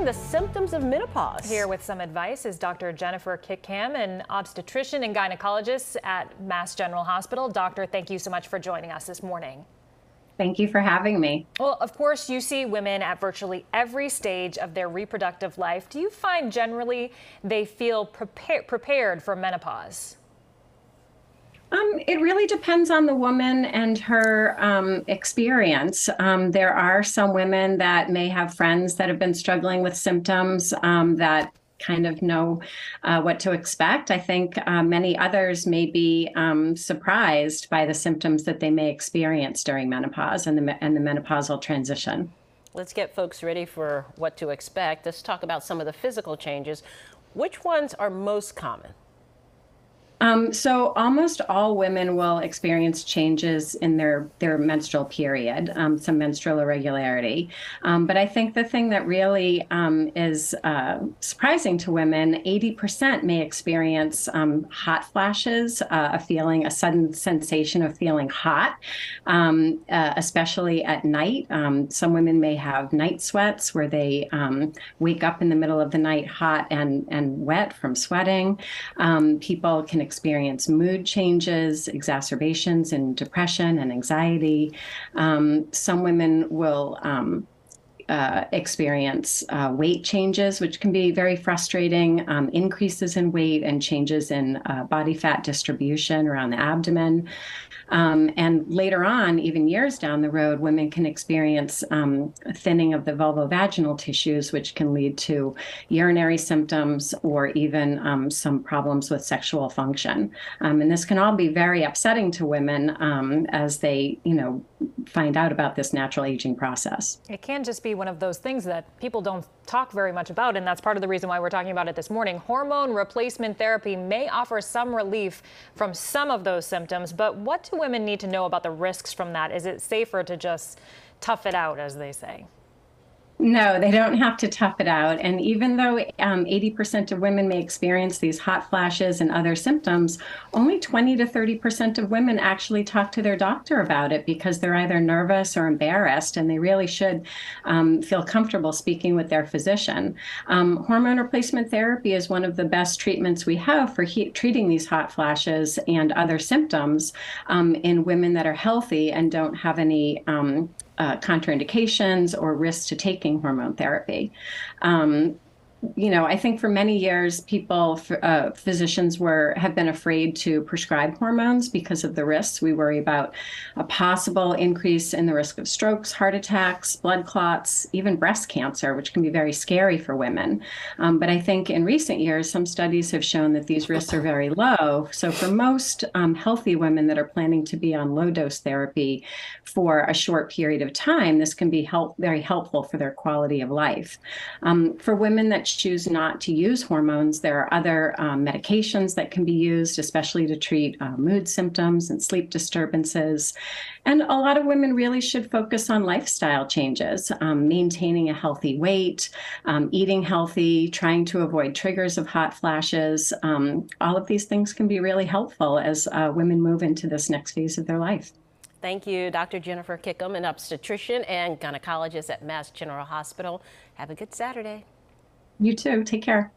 understanding the symptoms of menopause. Here with some advice is Dr. Jennifer Kickham, an obstetrician and gynecologist at Mass General Hospital. Doctor, thank you so much for joining us this morning. Thank you for having me. Well, of course, you see women at virtually every stage of their reproductive life. Do you find generally they feel prepared for menopause? It really depends on the woman and her experience. There are some women that may have friends that have been struggling with symptoms that kind of know what to expect. I think many others may be surprised by the symptoms that they may experience during menopause and the menopausal transition. Let's get folks ready for what to expect. Let's talk about some of the physical changes. Which ones are most common? So almost all women will experience changes in their menstrual period, some menstrual irregularity. But I think the thing that really is surprising to women, 80% may experience hot flashes, a sudden sensation of feeling hot, especially at night. Some women may have night sweats where they wake up in the middle of the night hot and wet from sweating. People can experience mood changes, exacerbations in depression and anxiety. Some women will experience weight changes, which can be very frustrating, increases in weight and changes in body fat distribution around the abdomen. And later on, even years down the road, women can experience thinning of the vulvovaginal tissues, which can lead to urinary symptoms or even some problems with sexual function. And this can all be very upsetting to women as they, find out about this natural aging process. It can just be one of those things that people don't talk very much about, and that's part of the reason why we're talking about it this morning. Hormone replacement therapy may offer some relief from some of those symptoms, but what do women need to know about the risks from that? Is it safer to just tough it out, as they say? No, they don't have to tough it out. And even though 80% of women may experience these hot flashes and other symptoms, only 20 to 30% of women actually talk to their doctor about it because they're either nervous or embarrassed, and they really should feel comfortable speaking with their physician. Hormone replacement therapy is one of the best treatments we have for treating these hot flashes and other symptoms in women that are healthy and don't have any contraindications or risks to taking hormone therapy. I think for many years, physicians have been afraid to prescribe hormones because of the risks. We worry about a possible increase in the risk of strokes, heart attacks, blood clots, even breast cancer, which can be very scary for women. But I think in recent years, some studies have shown that these risks are very low. So for most healthy women that are planning to be on low-dose therapy for a short period of time, this can be very helpful for their quality of life. For women that choose not to use hormones, there are other medications that can be used, especially to treat mood symptoms and sleep disturbances. And a lot of women really should focus on lifestyle changes, maintaining a healthy weight, eating healthy, trying to avoid triggers of hot flashes. All of these things can be really helpful as women move into this next phase of their life. Thank you, Dr. Jennifer Kickham, an obstetrician and gynecologist at Mass General Hospital. Have a good Saturday. You too. Take care.